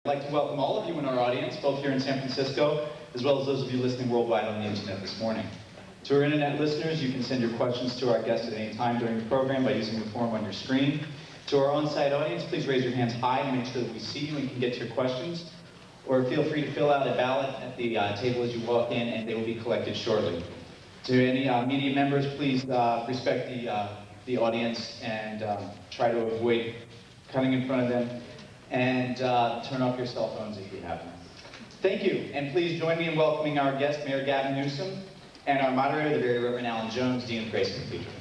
I'd like to welcome all of you in our audience, both here in San Francisco, as well as those of you listening worldwide on the internet this morning. To our internet listeners, you can send your questions to our guests at any time during the program by using the form on your screen. To our on-site audience, please raise your hands high and make sure that we see you and can get to your questions. Or feel free to fill out a ballot at the table as you walk in, and they will be collected shortly. To any media members, please respect the audience and try to avoid cutting in front of them. And turn off your cell phones if you have them. Thank you, and please join me in welcoming our guest, Mayor Gavin Newsom, and our moderator, the Very Reverend Alan Jones, Dean of Grace Cathedral.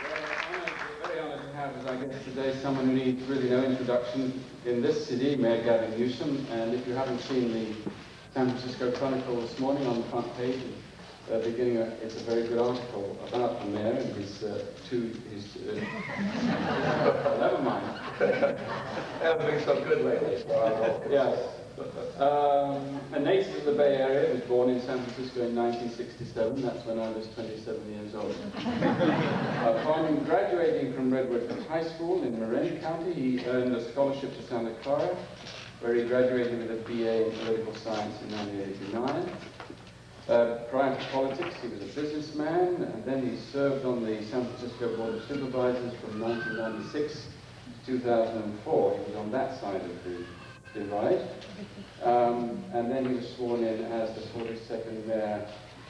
We're very honored to have as our guest today someone who needs really no introduction in this city, Mayor Gavin Newsom. And if you haven't seen the San Francisco Chronicle this morning on the front page, beginning, it's a very good article about the mayor and his never mind. Haven't been so good lately, so I know. Yes. A native of the Bay Area, was born in San Francisco in 1967. That's when I was 27 years old. Upon graduating from Redwood High School in Marin County, he earned a scholarship to Santa Clara, where he graduated with a BA in political science in 1989. Prior to politics, he was a businessman, and then he served on the San Francisco Board of Supervisors from 1996 to 2004. He was on that side of the divide. And then he was sworn in as the 42nd mayor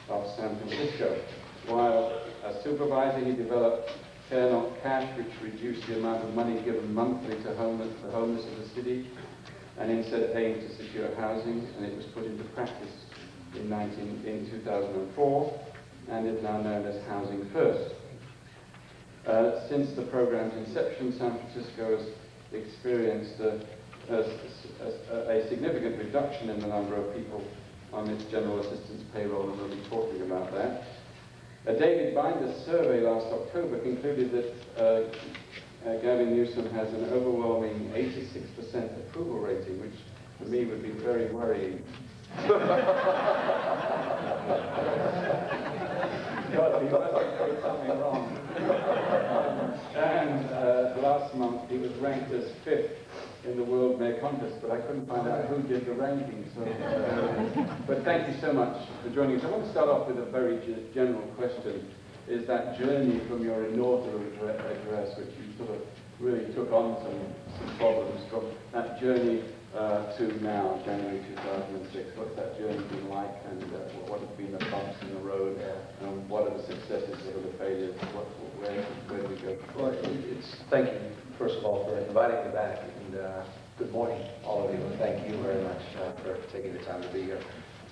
of San Francisco. While a supervisor, he developed Care Not Cash, which reduced the amount of money given monthly to the homeless of the city, and instead aimed to secure housing, and it was put into practice in 2004, and is now known as Housing First. Since the program's inception, San Francisco has experienced a significant reduction in the number of people on its general assistance payroll, and we'll be talking about that. A David Binder's survey last October concluded that Gavin Newsom has an overwhelming 86% approval rating, which for me would be very worrying. God, he must have done something wrong. And last month he was ranked as 5th in the World Mayor Contest, but I couldn't find out who did the ranking. So, but thank you so much for joining us. I want to start off with a very general question. Is that journey from your inaugural address, which you sort of really took on some problems, from that journey to now, January 2006. What's that journey been like, and what have been the bumps in the road, and what are the successes, what are the failures, where do we go? Well, thank you, first of all, for inviting me back, and good morning, all of you, and thank you very much for taking the time to be here.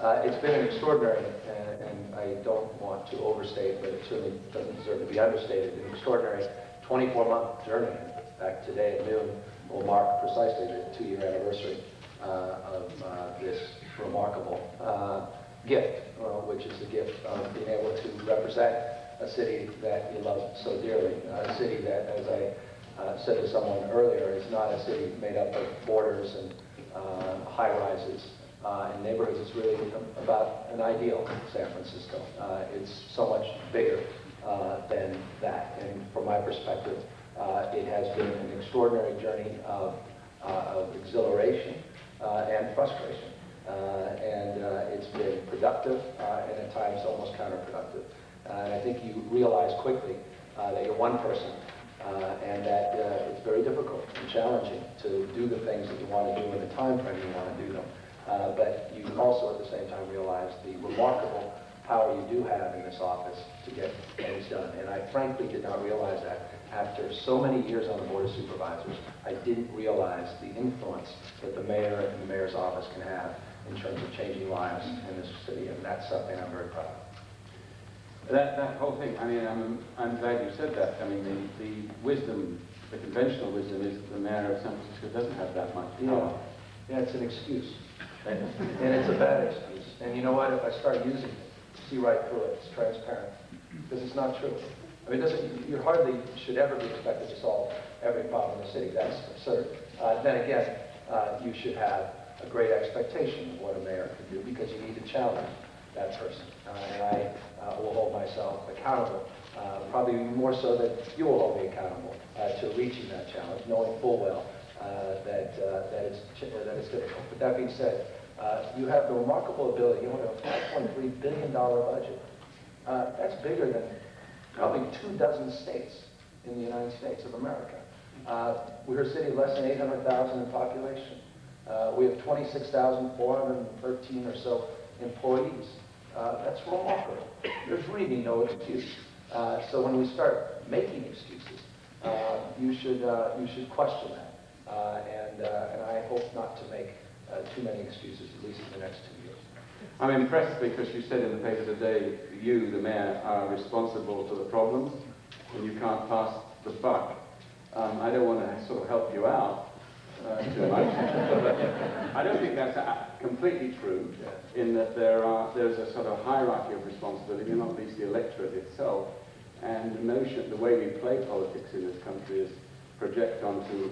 It's been an extraordinary, and I don't want to overstate, but it certainly doesn't deserve to be understated, an extraordinary 24-month journey. In fact, today at noon will mark precisely the 2-year anniversary of this remarkable gift, which is the gift of being able to represent a city that you love so dearly, a city that, as I said to someone earlier, is not a city made up of borders and high-rises and neighborhoods. It's really about an ideal San Francisco. It's so much bigger than that, and from my perspective, it has been an extraordinary journey of exhilaration and frustration. And it's been productive and at times almost counterproductive. And I think you realize quickly that you're one person and that it's very difficult and challenging to do the things that you want to do in the time frame you want to do them. But you also at the same time realize the remarkable power you do have in this office to get things done. And I frankly did not realize that. After so many years on the Board of Supervisors, I didn't realize the influence that the mayor and the mayor's office can have in terms of changing lives in this city, and that's something I'm very proud of. That whole thing, I mean, I'm glad you said that. I mean, the wisdom, the conventional wisdom is that the mayor of San Francisco doesn't have that much power. Yeah, it's an excuse. And it's a bad excuse. And you know what? If I start using it, see right through it. It's transparent. Because it's not true. I mean, you hardly should ever be expected to solve every problem in the city. That's absurd. Then again, you should have a great expectation of what a mayor can do, because you need to challenge that person. And I will hold myself accountable Probably more so that you will hold me accountable to reaching that challenge, knowing full well that it's difficult. But that being said, you have the remarkable ability. You have a $5.3 billion budget. That's bigger than probably 24 states in the United States of America. We're a city of less than 800,000 in population. We have 26,413 or so employees. That's remarkable. There's really no excuse. So when we start making excuses, you should question that. And I hope not to make too many excuses, at least in the next 2 years. I'm impressed because you said in the paper today, you, the mayor, are responsible for the problems, and you can't pass the buck. I don't want to sort of help you out too much. I don't think that's completely true, in that there's a sort of hierarchy of responsibility, not least the electorate itself, and the notion, the way we play politics in this country is project onto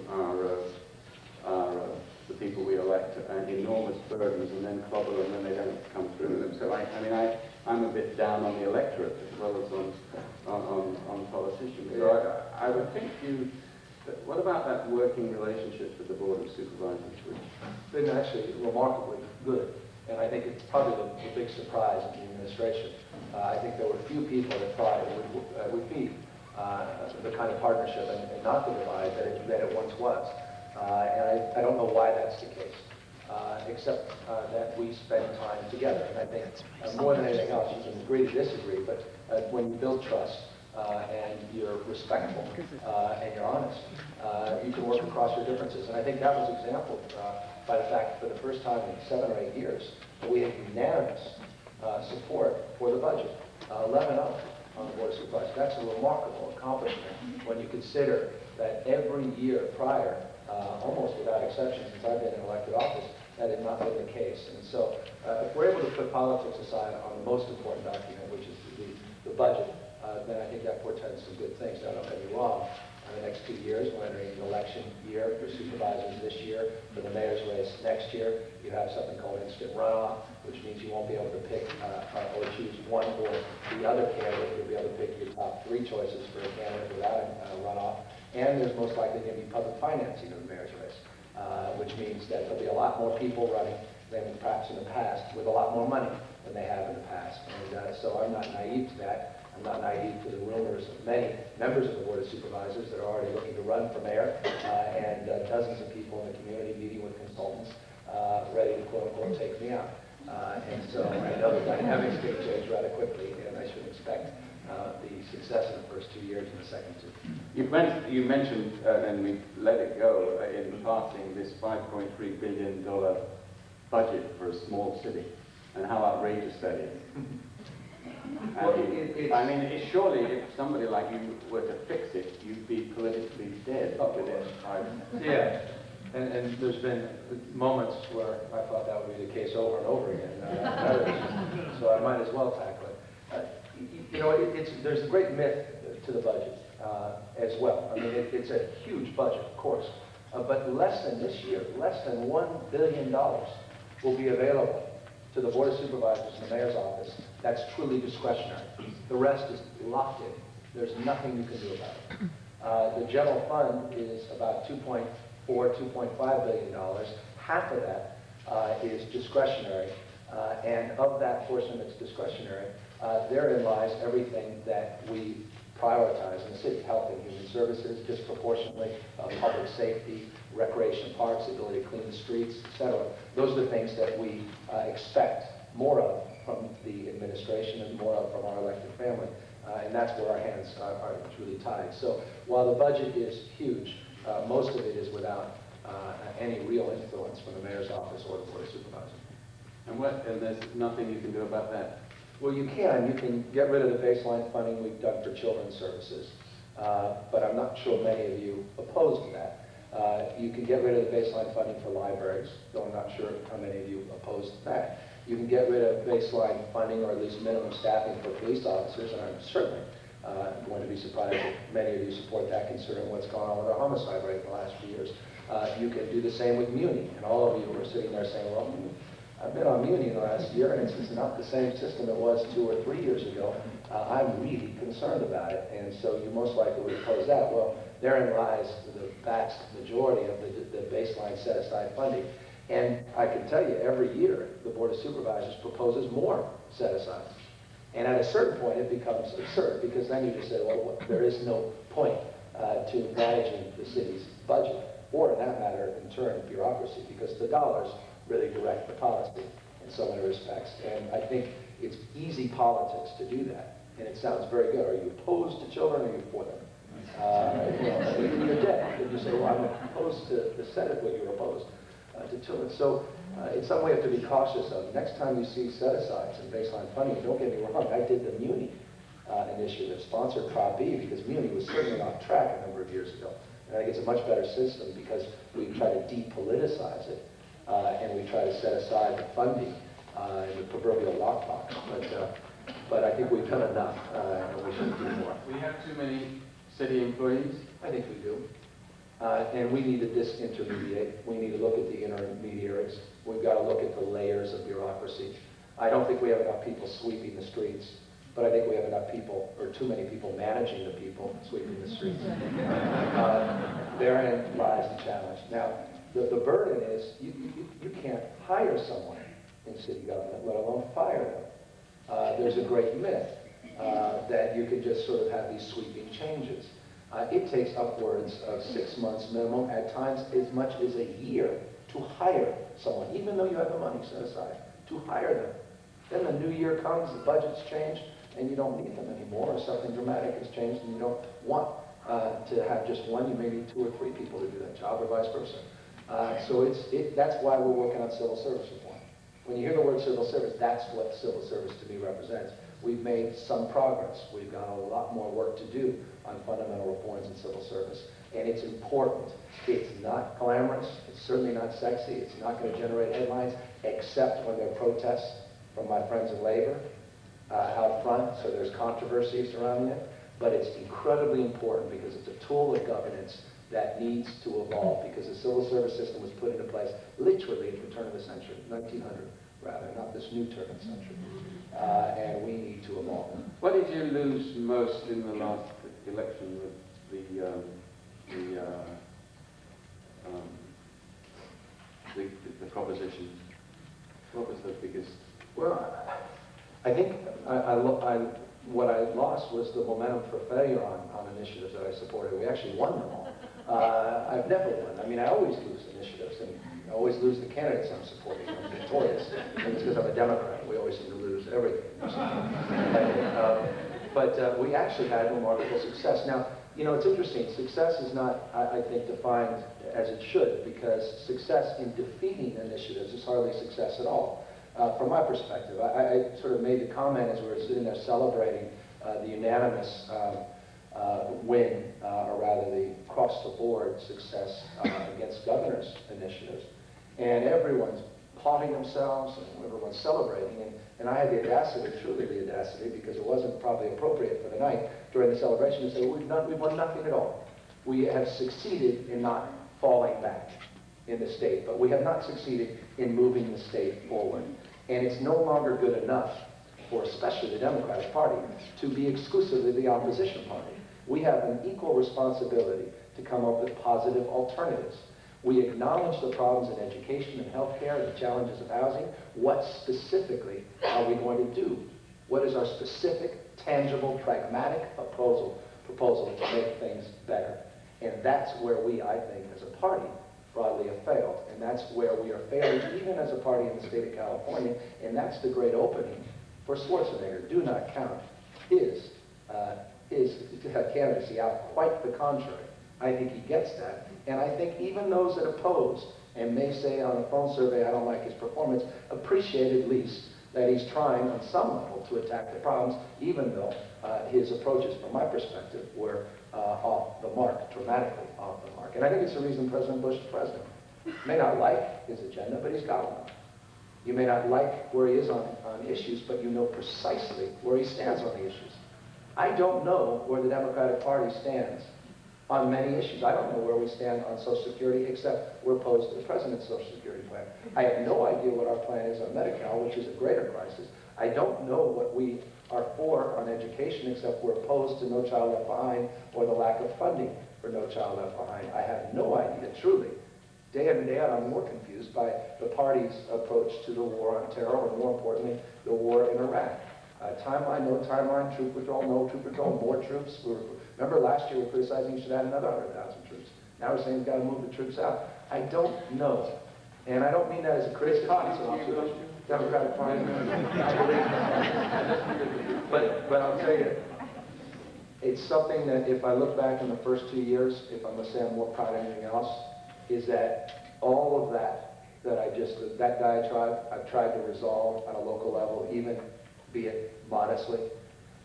the people we elect enormous burdens and then clobber them when they don't come through them. So I'm a bit down on the electorate as well as on politicians. So I would think what about that working relationship with the Board of Supervisors? It's been actually remarkably good, and I think it's probably the big surprise in the administration. I think there were few people that thought it would be the kind of partnership and not the divide that it once was. And I don't know why that's the case, except that we spend time together. And I think more than anything else, you can agree to disagree, but when you build trust and you're respectful and you're honest, you can work across your differences. And I think that was exampled by the fact that for the first time in 7 or 8 years, we had unanimous support for the budget, 11-0 on the Board of Supervisors. That's a remarkable accomplishment when you consider that every year prior, almost without exception since I've been in elected office, that had not been the case. And so if we're able to put politics aside on the most important document, which is the budget, then I think that portends some good things. Now, don't get me wrong. In the next 2 years, we're entering an election year for supervisors this year. For the mayor's race next year, you have something called instant runoff, which means you won't be able to pick or choose one or the other candidate. You'll be able to pick your top 3 choices for a candidate without a runoff. And there's most likely going to be public financing of the mayor's race, which means that there'll be a lot more people running than perhaps in the past, with a lot more money than they have in the past. And so I'm not naive to that. I'm not naive to the rumors of many members of the Board of Supervisors that are already looking to run for mayor, and dozens of people in the community meeting with consultants ready to quote-unquote take me out. And so I know the dynamics can change rather quickly, and I should expect the success in the first 2 years and the second 2. You mentioned, and we let it go in passing, this $5.3 billion budget for a small city, and how outrageous that is. Surely if somebody like you were to fix it, you'd be politically dead within 5 years. Yeah, and there's been moments where I thought that would be the case over and over again. So I might as well tackle it. There's a great myth to the budget as well. I mean, it's a huge budget, of course, but this year, less than $1 billion will be available to the Board of Supervisors and the Mayor's office. That's truly discretionary. The rest is locked in. There's nothing you can do about it. The general fund is about $2.4, $2.5 billion. Half of that is discretionary, and of that portion that's discretionary, therein lies everything that we prioritize in the city: health and human services, disproportionately, public safety, recreation parks, the ability to clean the streets, etc. Those are the things that we expect more of from the administration and more of from our elected family. And that's where our hands are truly tied. So while the budget is huge, most of it is without any real influence from the mayor's office or the Board of Supervisors. And there's nothing you can do about that? Well, you can. You can get rid of the baseline funding we've done for children's services. But I'm not sure many of you oppose to that. You can get rid of the baseline funding for libraries, though I'm not sure how many of you oppose to that. You can get rid of baseline funding, or at least minimum staffing, for police officers, and I'm certainly going to be surprised if many of you support that, considering what's gone on with our homicide rate in the last few years. You can do the same with Muni, and all of you who are sitting there saying, well, I've been on Muni in the last year, and it's not the same system it was 2 or 3 years ago. I'm really concerned about it, and so you most likely would oppose that. Well, therein lies the vast majority of the baseline set-aside funding. And I can tell you, every year, the Board of Supervisors proposes more set-asides. And at a certain point, it becomes absurd, because then you just say, well, there is no point to managing the city's budget, or in that matter, in turn, bureaucracy, because the dollars really direct the policy in so many respects. And I think it's easy politics to do that. And it sounds very good. Are you opposed to children, or are you for them? You're dead. If you say, well, I'm opposed to the Senate, well, you're opposed to children. So it's something we have to be cautious of. Next time you see set-asides and baseline funding, don't get me wrong, I did the Muni initiative, sponsored Prop B, because Muni was certainly off track a number of years ago. And I think it's a much better system because we try to depoliticize it, and we try to set aside the funding in the proverbial lockbox. But I think we've done enough, and we should do more. We have too many city employees? I think we do. And we need to disintermediate. We need to look at the intermediaries. We've got to look at the layers of bureaucracy. I don't think we have enough people sweeping the streets, but I think we have enough people, or too many people managing the people sweeping the streets. Therein lies the challenge. Now, the burden is you can't hire someone in city government, let alone fire them. There's a great myth that you can just sort of have these sweeping changes. It takes upwards of 6 months minimum, at times as much as a year, to hire someone, even though you have the money set aside, to hire them. Then the new year comes, the budget's changed, and you don't need them anymore, or something dramatic has changed, and you don't want to have just one. You may need 2 or 3 people to do that job, or vice versa. So that's why we're working on civil service reform. When you hear the word civil service, that's what civil service to me represents. We've made some progress. We've got a lot more work to do on fundamental reforms in civil service. And it's important. It's not glamorous. It's certainly not sexy. It's not going to generate headlines, except when there are protests from my friends in labor out front, so there's controversy surrounding it. But it's incredibly important because it's a tool of governance that needs to evolve, because the civil service system was put into place literally at the turn of the century, 1900 rather, not this new turn of the century. And we need to evolve. What did you lose most in the last election with the proposition? What was the biggest? Well, I think what I lost was the momentum for failure on initiatives that I supported. We actually won them all. I've never won. I mean, I always lose initiatives, and I always lose the candidates I'm supporting. I'm victorious. And it's because I'm a Democrat. We always seem to lose everything. But we actually had remarkable success. Now, you know, it's interesting. Success is not, I think, defined as it should, because success in defeating initiatives is hardly success at all. From my perspective, I sort of made the comment as we were sitting there celebrating the unanimous win, or rather the across-the-board success against governor's initiatives. And everyone's applauding themselves, and everyone's celebrating. And I had the audacity, truly the audacity, because it wasn't probably appropriate for the night during the celebration, to say, well, we've won nothing at all. We have succeeded in not falling back in the state, but we have not succeeded in moving the state forward. And it's no longer good enough for especially the Democratic Party to be exclusively the opposition party. We have an equal responsibility to come up with positive alternatives. We acknowledge the problems in education and healthcare, the challenges of housing. What specifically are we going to do? What is our specific, tangible, pragmatic proposal to make things better? And that's where we, I think, as a party, broadly have failed. And that's where we are failing, even as a party in the state of California. And that's the great opening for Schwarzenegger. Do not count his candidacy out. Quite the contrary. I think he gets that. And I think even those that oppose and may say on a phone survey, I don't like his performance, appreciate at least that he's trying on some level to attack the problems, even though his approaches, from my perspective, were off the mark, dramatically off the mark. And I think it's the reason President Bush is president. You may not like his agenda, but he's got one. You may not like where he is on issues, but you know precisely where he stands on the issues. I don't know where the Democratic Party stands on many issues. I don't know where we stand on Social Security, except we're opposed to the President's Social Security plan. I have no idea what our plan is on Medi-Cal, which is a greater crisis. I don't know what we are for on education, except we're opposed to No Child Left Behind or the lack of funding for No Child Left Behind. I have no idea, truly. Day in and day out, I'm more confused by the party's approach to the war on terror, or more importantly, the war in Iraq. Timeline, no timeline, troop withdrawal, no troop withdrawal, more troops. Remember last year we were criticizing you should add another 100,000 troops. Now we're saying we've got to move the troops out. I don't know. And I don't mean that as a criticism. Democratic Party. But I'll tell you, it's something that if I look back in the first 2 years, if I'm going to say I'm more proud of anything else, is that all of that diatribe, I've tried to resolve on a local level, even be it modestly.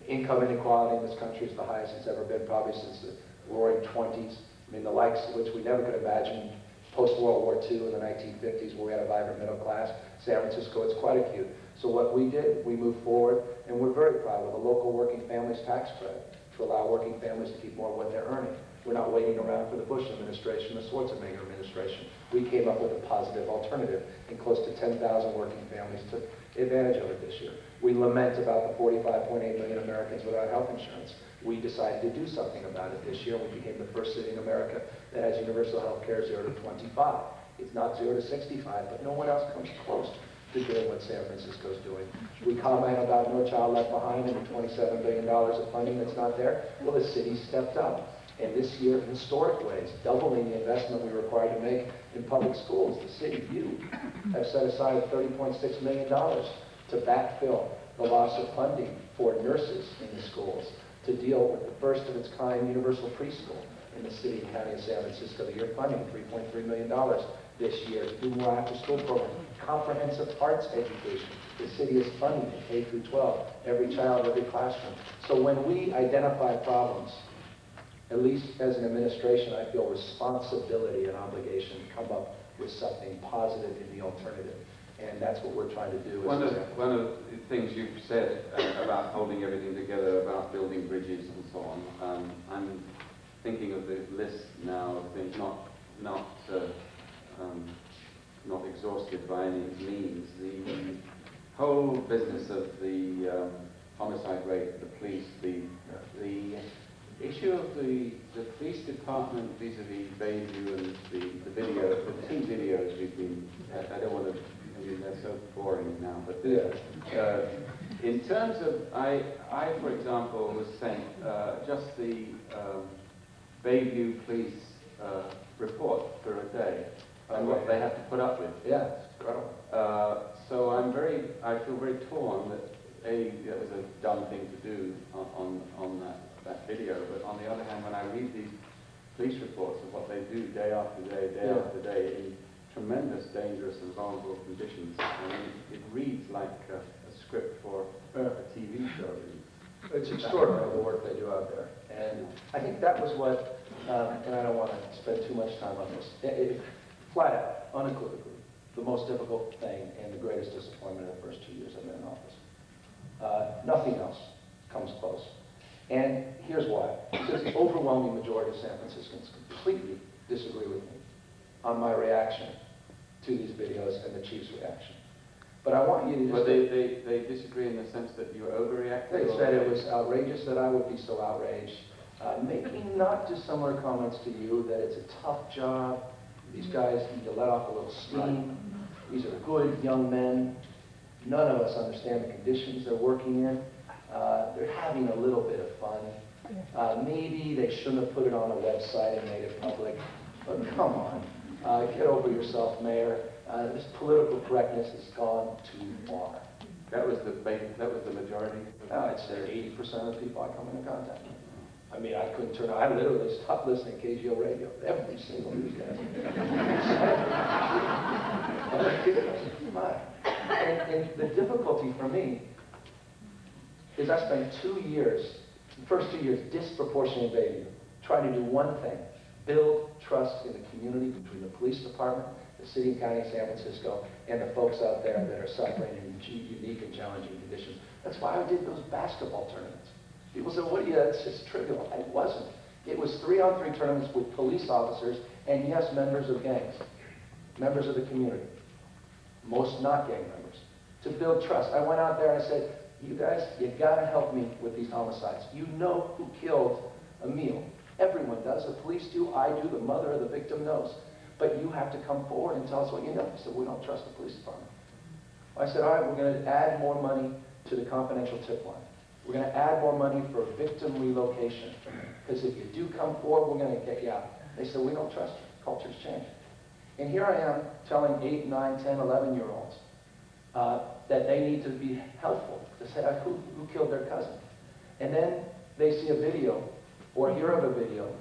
Income inequality in this country is the highest it's ever been, probably since the roaring 20s. I mean, the likes of which we never could imagine post-World War II in the 1950s, where we had a vibrant middle class. San Francisco, it's quite acute. So what we did, we moved forward, and we're very proud of the local working families tax credit to allow working families to keep more of what they're earning. We're not waiting around for the Bush administration, the Schwarzenegger administration. We came up with a positive alternative, and close to 10,000 working families took advantage of it this year. We lament about the 45.8 million Americans without health insurance. We decided to do something about it this year. We became the first city in America that has universal health care 0 to 25. It's not 0 to 65, but no one else comes close to doing what San Francisco's doing. We comment about No Child Left Behind and the $27 billion of funding that's not there. Well, the city stepped up. And this year, in historic ways, doubling the investment we were required to make in public schools. The city, you, have set aside $30.6 million to backfill the loss of funding for nurses in the schools, to deal with the first of its kind universal preschool in the city and county of San Francisco. The year funding, $3.3 million this year to do more after-school program. Comprehensive arts education. The city is funding it, K through 12, every child, every classroom. So when we identify problems, at least as an administration, I feel responsibility and obligation to come up with something positive in the alternative. And that's what we're trying to do. One of the things you've said about holding everything together, about building bridges and so on, I'm thinking of the list now of things not exhausted by any means. The whole business of the homicide rate of the police, the issue of the police department vis-a-vis Bayview and the video, the two videos we've been, I don't want to, I mean, they're so boring now, but in terms of, I for example was sent just the Bayview police report for a day and what they have to put up with. Yeah, it's incredible. So I feel very torn that that was a dumb thing to do on that video, but on the other hand, when I read these police reports of what they do day after day, after day, in tremendous, dangerous and vulnerable conditions, I mean, it reads like a script for a TV show. It's extraordinary the work they do out there. And I think that was what, and I don't want to spend too much time on this, flat out, unequivocally, the most difficult thing and the greatest disappointment in the first 2 years I've been in office. Nothing else comes close. And here's why. Because the overwhelming majority of San Franciscans completely disagree with me on my reaction to these videos and the chief's reaction. But I want you to just... But they disagree in the sense that you overreacted? They said it was outrageous that I would be so outraged. Making not dissimilar comments to you, that it's a tough job. These guys need to let off a little steam. These are good young men. None of us understand the conditions they're working in. They're having a little bit of fun. Maybe they shouldn't have put it on a website and made it public. But come on. Get over yourself, Mayor. This political correctness has gone too far. That was the majority? I'd say 80% of the people I come into contact with. I mean, I couldn't turn on. I literally stopped listening to KGO radio. Every single newscast. And the difficulty for me is I spent 2 years, the first 2 years, disproportionately in Bayview, trying to do one thing: build trust in the community between the police department, the city and county of San Francisco, and the folks out there that are suffering in unique and challenging conditions. That's why I did those basketball tournaments. People said, what, it's just trivial. It wasn't. It was 3-on-3 tournaments with police officers and, yes, members of gangs, members of the community, most not gang members, to build trust. I went out there and I said, you guys, you gotta help me with these homicides. You know who killed Emil. Everyone does. The police do, I do, the mother of the victim knows. But you have to come forward and tell us what you know. He said, we don't trust the police department. I said, all right, we're going to add more money to the confidential tip line. We're going to add more money for victim relocation. Because if you do come forward, we're going to get you out. They said, we don't trust you. Culture's changed. And here I am telling 8, 9, 10, 11-year-olds that they need to be helpful, to say who killed their cousin. And then they see a video or hear of a video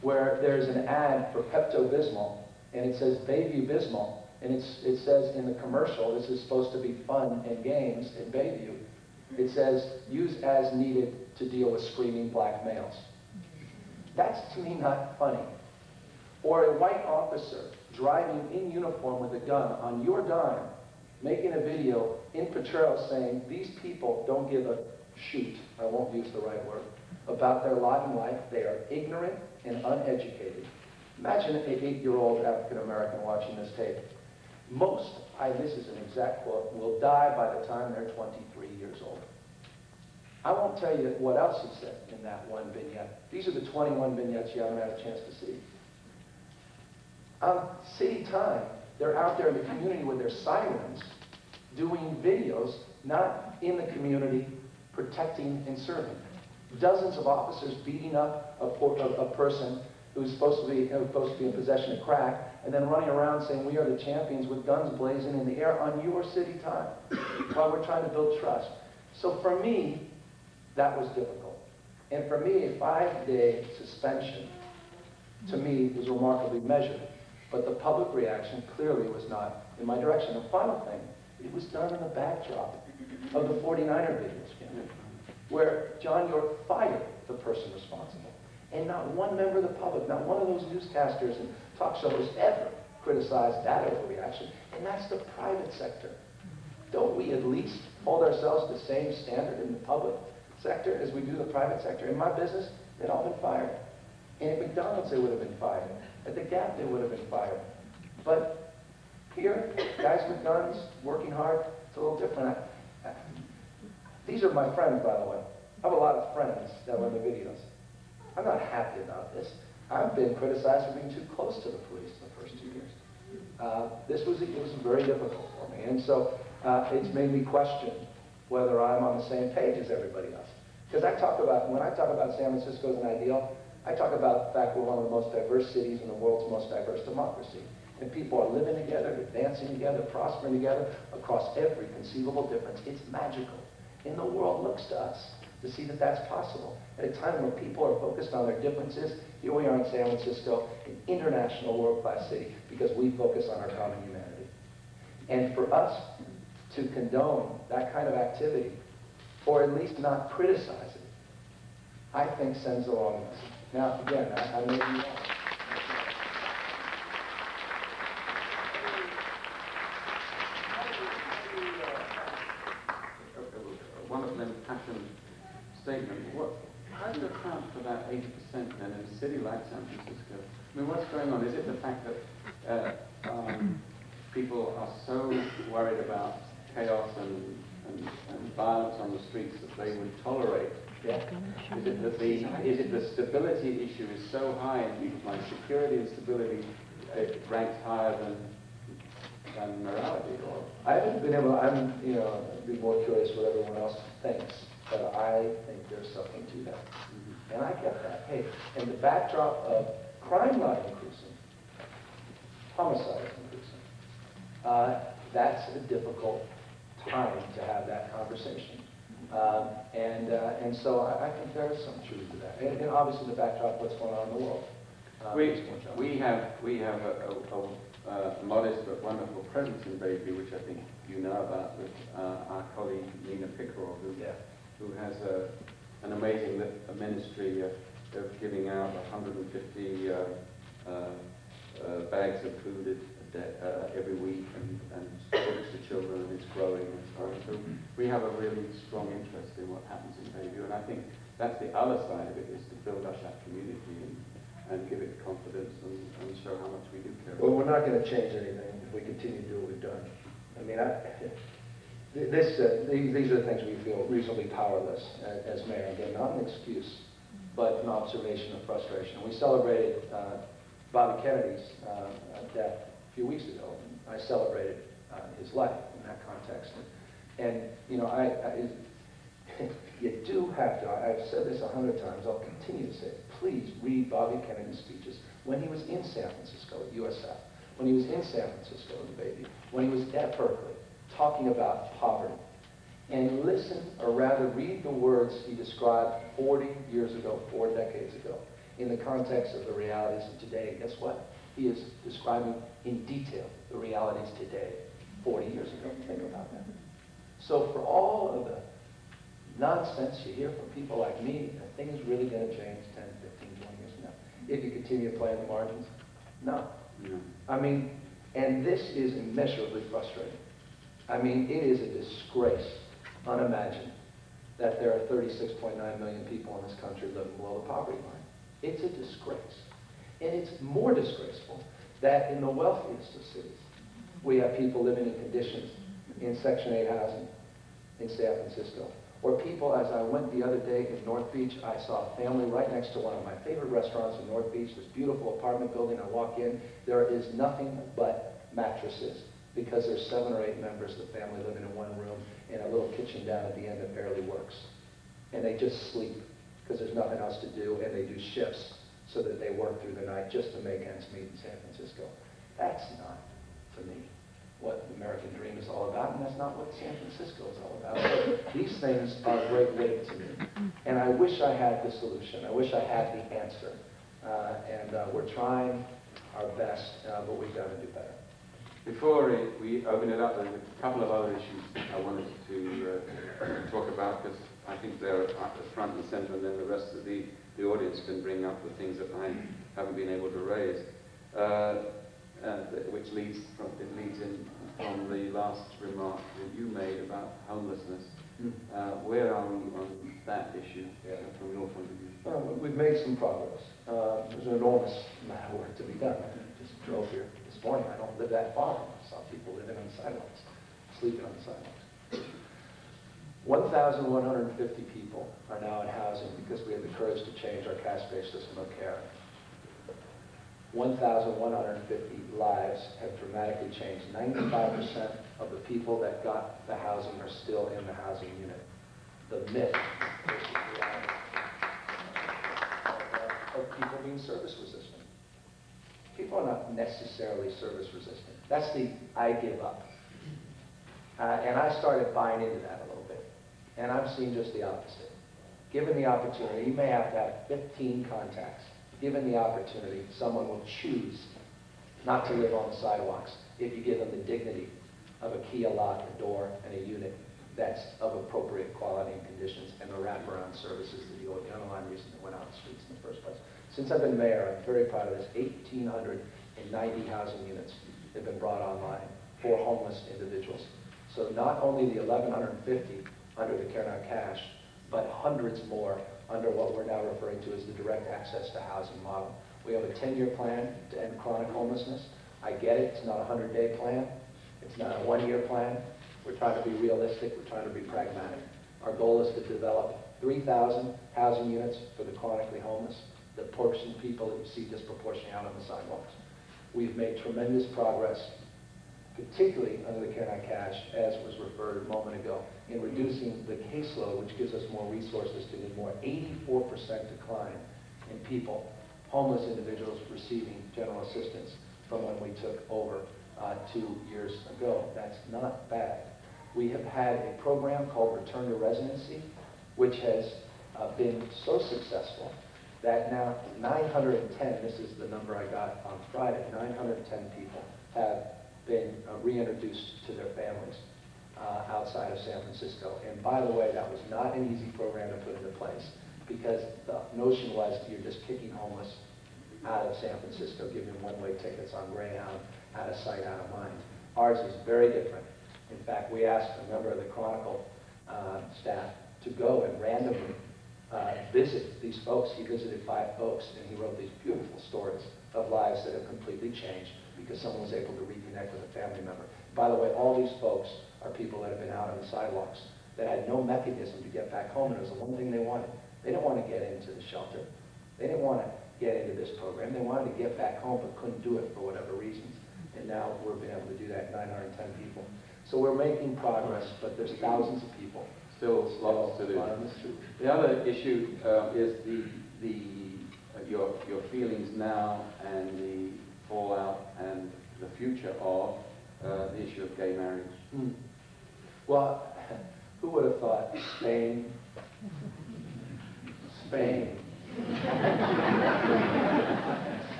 where there's an ad for Pepto-Bismol, and it says Bayview Bismol, and it says in the commercial, this is supposed to be fun and games in Bayview, it says, use as needed to deal with screaming black males. That's, to me, not funny. Or a white officer driving in uniform with a gun on your dime, making a video in portrayal saying, these people don't give a shoot, I won't use the right word, about their lot in life. They are ignorant and uneducated. Imagine an 8-year-old African-American watching this tape. Most, this is an exact quote, will die by the time they're 23 years old. I won't tell you what else he said in that one vignette. These are the 21 vignettes you haven't had a chance to see. On city time, they're out there in the community with their sirens doing videos, not in the community, protecting and serving. Dozens of officers beating up a person who's supposed to be in possession of crack, and then running around saying, we are the champions with guns blazing in the air on your city time, while we're trying to build trust. So for me, that was difficult. And for me, a 5-day suspension, to me, was remarkably measured. But the public reaction clearly was not in my direction. The final thing, it was done in the backdrop of the 49er video scandal, where John York fired the person responsible. And not one member of the public, not one of those newscasters and talk shows ever criticized that overreaction. And that's the private sector. Don't we at least hold ourselves to the same standard in the public sector as we do the private sector? In my business, they'd all been fired. And at McDonald's, they would have been fired. At the Gap, they would have been fired. But here, guys with guns, working hard, it's a little different. These are my friends, by the way. I have a lot of friends that were in the videos. I'm not happy about this. I've been criticized for being too close to the police in the first 2 years. It was very difficult for me. And so it's made me question whether I'm on the same page as everybody else. Because when I talk about San Francisco as an ideal, I talk about the fact we're one of the most diverse cities in the world's most diverse democracy. And people are living together, advancing together, prospering together across every conceivable difference. It's magical. And the world looks to us to see that that's possible. At a time when people are focused on their differences, here we are in San Francisco, an international world-class city, because we focus on our common humanity. And for us to condone that kind of activity, or at least not criticize it, I think sends the wrong message. Now, again, I may be wrong. One of them passion statement. How do you account for that 80% then in a city like San Francisco? I mean, what's going on? Is it the fact that people are so worried about chaos and violence on the streets that they would tolerate? Yeah. Is it the stability issue is so high in people's minds? Security and stability ranks higher than morality? Or I haven't been able. I'd be more curious what everyone else thinks, but I think there's something to that, and I get that. Hey, in the backdrop of crime not increasing, homicide is increasing. That's a difficult time to have that conversation. And so I think there is some truth to that. And obviously the backdrop of what's going on in the world. We have a modest but wonderful presence in Bayview, which I think you know about, with our colleague Nina Pickerel, who has an amazing ministry of giving out 150 bags of food every week and books to children, and it's growing and so on. So we have a really strong interest in what happens in Bayview, and I think that's the other side of it, is to build up that community and give it confidence and show how much we do care. Well, we're not going to change anything if we continue to do what we've done. I mean, These are the things we feel reasonably powerless as mayor. Again, not an excuse, but an observation of frustration. We celebrated Bobby Kennedy's death a few weeks ago. I celebrated his life in that context. And you know, you do have to, I've said this 100 times, I'll continue to say it, please read Bobby Kennedy's speeches when he was in San Francisco at USF, when he was in San Francisco at Baby, when he was at Berkeley, talking about poverty. And listen, or rather read the words he described 40 years ago, 4 decades ago, in the context of the realities of today. Guess what? He is describing in detail the realities today, 40 years ago. Think about that. So for all of the nonsense you hear from people like me, are things really going to change 10, 15, 20 years from now? If you continue to play in the margins? No. I mean, and this is immeasurably frustrating. I mean, it is a disgrace, unimagined, that there are 36.9 million people in this country living below the poverty line. It's a disgrace. And it's more disgraceful that in the wealthiest of cities, we have people living in conditions in Section 8 housing in San Francisco. Or people, as I went the other day in North Beach, I saw a family right next to one of my favorite restaurants in North Beach, this beautiful apartment building. I walk in, there is nothing but mattresses because there's 7 or 8 members of the family living in one room and a little kitchen down at the end that barely works. And they just sleep because there's nothing else to do, and they do shifts so that they work through the night just to make ends meet in San Francisco. That's not, for me, what the American dream is all about, and that's not what San Francisco is all about. So these things are a great weight to me. And I wish I had the solution. I wish I had the answer. We're trying our best, but we've got to do better. Before we open it up, there's a couple of other issues I wanted to talk about, because I think they're at the front and center, and then the rest of the audience can bring up the things that I haven't been able to raise. Which leads in from the last remark that you made about homelessness. Where are we on that issue from your point of view? Well, we've made some progress. There's an enormous amount of work to be done. I just drove here this morning. I don't live that far. I saw people living on the sidewalks, sleeping on the sidewalks. 1,150 people are now in housing because we have the courage to change our caste-based system of care. 1,150 lives have dramatically changed. 95% of the people that got the housing are still in the housing unit. The myth versus reality of people being service resistant. People are not necessarily service resistant. That's the I give up. And I started buying into that a little bit. And I'm seeing just the opposite. Given the opportunity, you may have to have 15 contacts. Given the opportunity, someone will choose not to live on the sidewalks if you give them the dignity of a key, a lock, a door, and a unit that's of appropriate quality and conditions, and the wraparound services that the underlying reason that went out on the streets in the first place. Since I've been mayor, I'm very proud of this. 1,890 housing units have been brought online for homeless individuals. So not only the 1,150 under the Care Now Cash, but hundreds more under what we're now referring to as the direct access to housing model. We have a 10-year plan to end chronic homelessness. I get it, it's not a 100-day plan. It's not a 1-year plan. We're trying to be realistic, we're trying to be pragmatic. Our goal is to develop 3,000 housing units for the chronically homeless, the portion of people that you see disproportionately out on the sidewalks. We've made tremendous progress, particularly under the Care Now Cash, as was referred a moment ago, in reducing the caseload, which gives us more resources to do more. 84% decline in people, homeless individuals receiving general assistance from when we took over 2 years ago. That's not bad. We have had a program called Return to Residency, which has been so successful that now 910, this is the number I got on Friday, 910 people have been reintroduced to their families outside of San Francisco. And by the way, that was not an easy program to put into place, because the notion was you're just kicking homeless out of San Francisco, giving them one-way tickets on Greyhound, out of sight, out of mind. Ours is very different. In fact, we asked a member of the Chronicle staff to go and randomly visit these folks. He visited 5 folks, and he wrote these beautiful stories of lives that have completely changed because someone was able to reconnect with a family member. By the way, all these folks are people that have been out on the sidewalks that had no mechanism to get back home, and it was the one thing they wanted. They didn't want to get into the shelter. They didn't want to get into this program. They wanted to get back home but couldn't do it for whatever reasons. And now we've been able to do that, 910 people. So we're making progress, but there's thousands of people. Still lots to do. The other issue is your feelings now and the fallout and the future of the issue of gay marriage. Well, who would have thought Spain?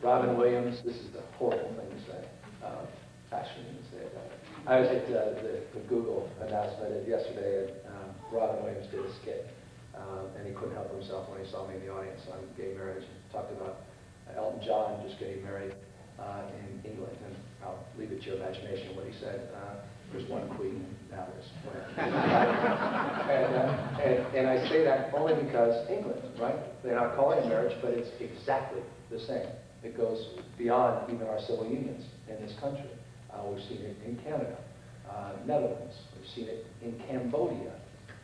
Robin Williams, this is a horrible thing to say. Actually, I didn't say it. I was at the Google announcement yesterday, and Robin Williams did a skit, and he couldn't help himself when he saw me in the audience on gay marriage, and talked about Elton John just getting married in England, and I'll leave it to your imagination what he said. There's one queen, now there's one. And I say that only because England, right? They're not calling it marriage, but it's exactly the same. It goes beyond even our civil unions in this country. We've seen it in Canada, Netherlands. We've seen it in Cambodia.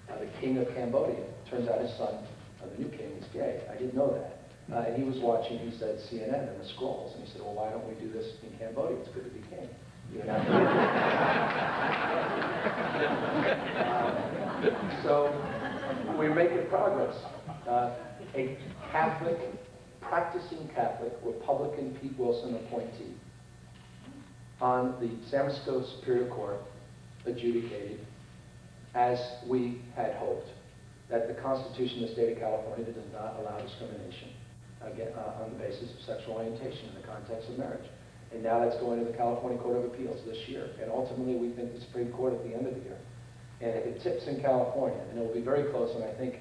The king of Cambodia, turns out his son, the new king, is gay. I didn't know that. And he was watching, he said, CNN and the scrolls, and he said, well, why don't we do this in Cambodia? It's good to be king. You know? So we're making progress. A Catholic, practicing Catholic, Republican Pete Wilson appointee on the San Francisco Superior Court adjudicated, as we had hoped, that the Constitution of the state of California does not allow discrimination on the basis of sexual orientation in the context of marriage. And now that's going to the California Court of Appeals this year. And ultimately, we think the Supreme Court at the end of the year. And if it tips in California, and it will be very close, and I think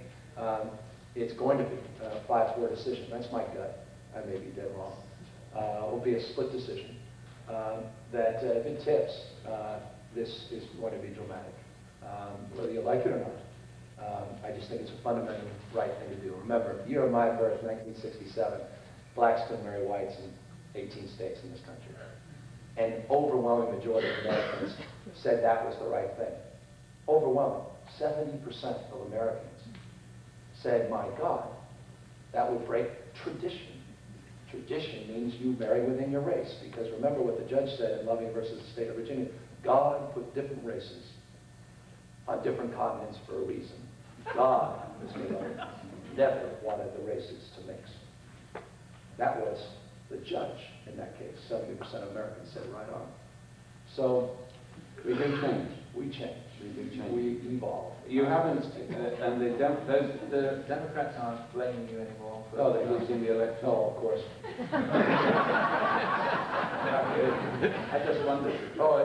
it's going to be a 5-4 decision. That's my gut. I may be dead wrong. It will be a split decision. That if it tips, this is going to be dramatic. Whether you like it or not. I just think it's a fundamental right thing to do. Remember, year of my birth, 1967, blacks couldn't marry whites in 18 states in this country. And overwhelming majority of Americans said that was the right thing. Overwhelming. 70% of Americans said, my God, that would break tradition. Tradition means you marry within your race. Because remember what the judge said in Loving versus the state of Virginia. God put different races on different continents for a reason. God, Mr. Miller, never wanted the races to mix. That was the judge in that case. 70% of Americans said right on. So we do change. We change. We do change. We evolve. You haven't, and the Democrats aren't blaming you anymore for losing the election. No, of course. I just wondered. Oh,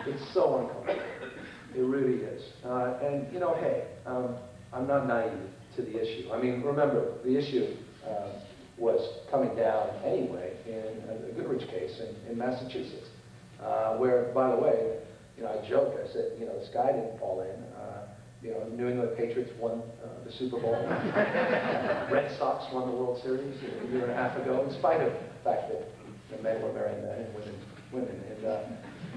it's so uncomfortable. It really is. And you know, hey, I'm not naive to the issue. I mean, remember, the issue was coming down anyway in the Goodrich case in Massachusetts, where, by the way, you know, I joked. I said, you know, the sky didn't fall in. You know, New England Patriots won the Super Bowl. Red Sox won the World Series a year and a half ago, in spite of the fact that the men were marrying men and women. And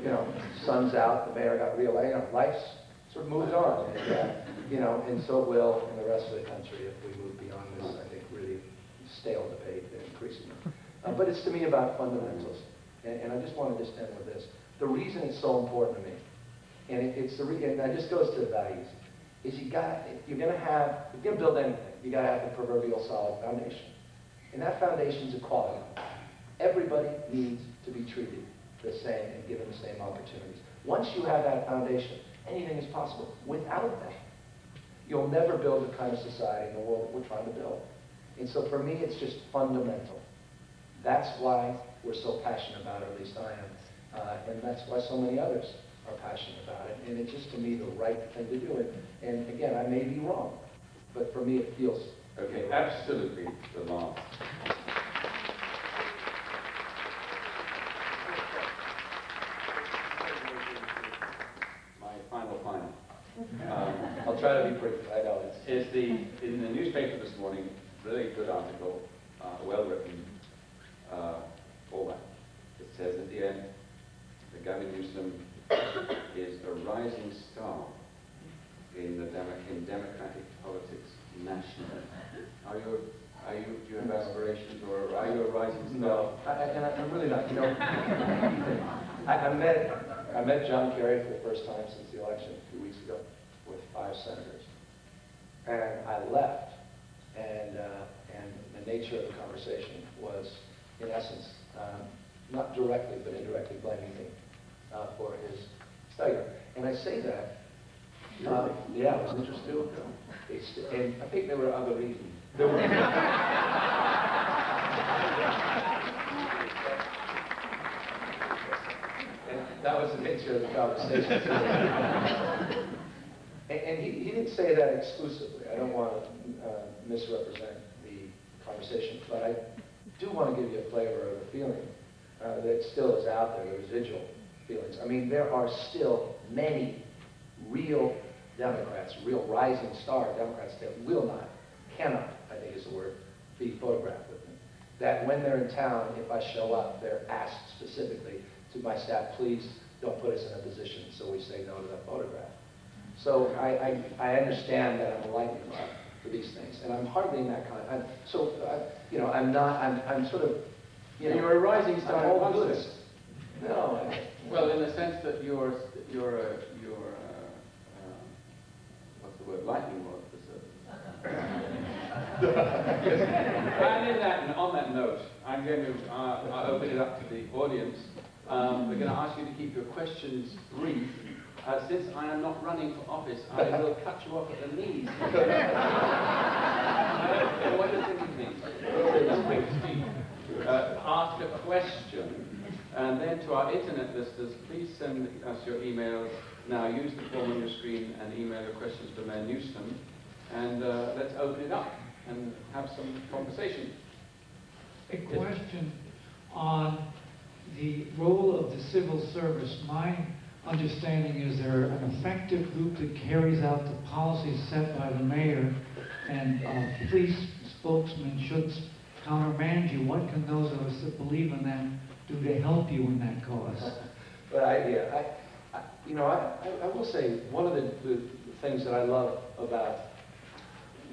you know, sun's out. The mayor got reelected. You know, life's sort of moved on. And, you know, and so it will in the rest of the country if we move beyond this, I think, really stale debate increasingly. But it's to me about fundamentals. And I just want to just end with this. The reason it's so important to me, and and that just goes to the values, is if you're going to build anything, you got to have the proverbial solid foundation. And that foundation's equality. Everybody needs to be treated the same and given the same opportunities. Once you have that foundation, anything is possible. Without that, you'll never build the kind of society in the world that we're trying to build. And so for me, it's just fundamental. That's why we're so passionate about it, at least I am. And that's why so many others are passionate about it. And it's just, to me, the right thing to do. And again, I may be wrong, but for me, it feels... Okay, absolutely the last. My final. I'll try to be brief. I know it's in the newspaper this morning, really good article, well written, format. It says at the end, that Gavin Newsom is a rising star in democratic politics nationally. Do you have aspirations, or are you a rising star? No, I'm really not. You know, I met John Kerry for the first time since the election a few weeks ago with 5 senators, and I left, and the nature of the conversation was, in essence, not directly but indirectly blaming me for his failure. And I say that. Yeah, it was interesting. And I think there were other reasons. There were. And that was the nature of the conversation. And he didn't say that exclusively. I don't want to misrepresent the conversation, but I do want to give you a flavor of the feeling that still is out there, the residual feelings. I mean, there are still many real Democrats, real rising star Democrats that will not, cannot, I think is the word, be photographed with me. That when they're in town, if I show up, they're asked specifically to my staff, please don't put us in a position so we say no to that photograph. So I understand that I'm a lightning rod for these things, and I'm hardly in that kind. I'm sort of, you know. You're a rising star in one good. sense. No. Well, in the sense that you're what's the word? Lightning rod for certain. And on that note, I'm going to open it up to the audience. We're going to ask you to keep your questions brief. Since I am not running for office, I will cut you off at the knees. What does it mean? Ask a question. And then to our internet listeners, please send us your emails. Now use the form on your screen and email your questions to Mayor Newsom. And let's open it up and have some conversation. A question on the role of the civil service. My understanding is they're an effective group that carries out the policies set by the mayor, and police spokesmen should countermand you. What can those of us that believe in them do to help you in that cause? But I will say one of the things that I love about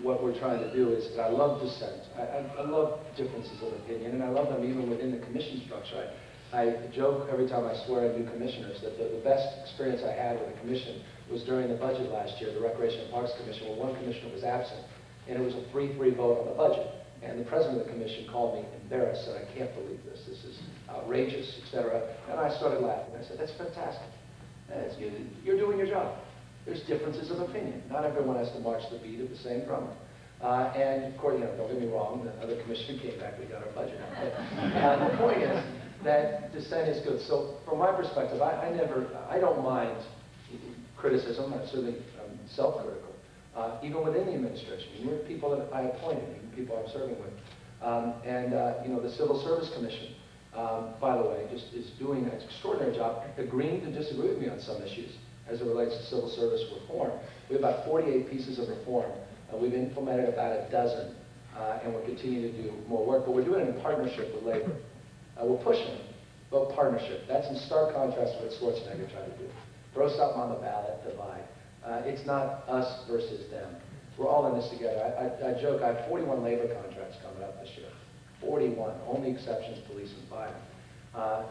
what we're trying to do is that I love dissent. I love differences of opinion, and I love them even within the commission structure. I joke every time I swear in new commissioners that the best experience I had with a commission was during the budget last year, the Recreation and Parks Commission, where one commissioner was absent, and it was a 3-3 vote on the budget. And the president of the commission called me embarrassed, said, I can't believe this. This is outrageous, etc. And I started laughing. I said, that's fantastic. You're doing your job. There's differences of opinion. Not everyone has to march the beat of the same drummer. And of course, don't get me wrong, the other commissioner came back, we got our budget out. But the point is that dissent is good. So from my perspective, I don't mind criticism. I'm certainly self-critical. Even within the administration, even with people that I appointed, even people I'm serving with. The Civil Service Commission, by the way, just is doing an extraordinary job agreeing to disagree with me on some issues as it relates to civil service reform. We have about 48 pieces of reform. We've implemented about a dozen, and we're continuing to do more work, but we're doing it in partnership with labor. We're pushing, but partnership. That's in stark contrast to what Schwarzenegger tried to do. Throw something on the ballot, divide. It's not us versus them. We're all in this together. I joke, I have 41 labor contracts coming up this year. 41, only exceptions, police and fire.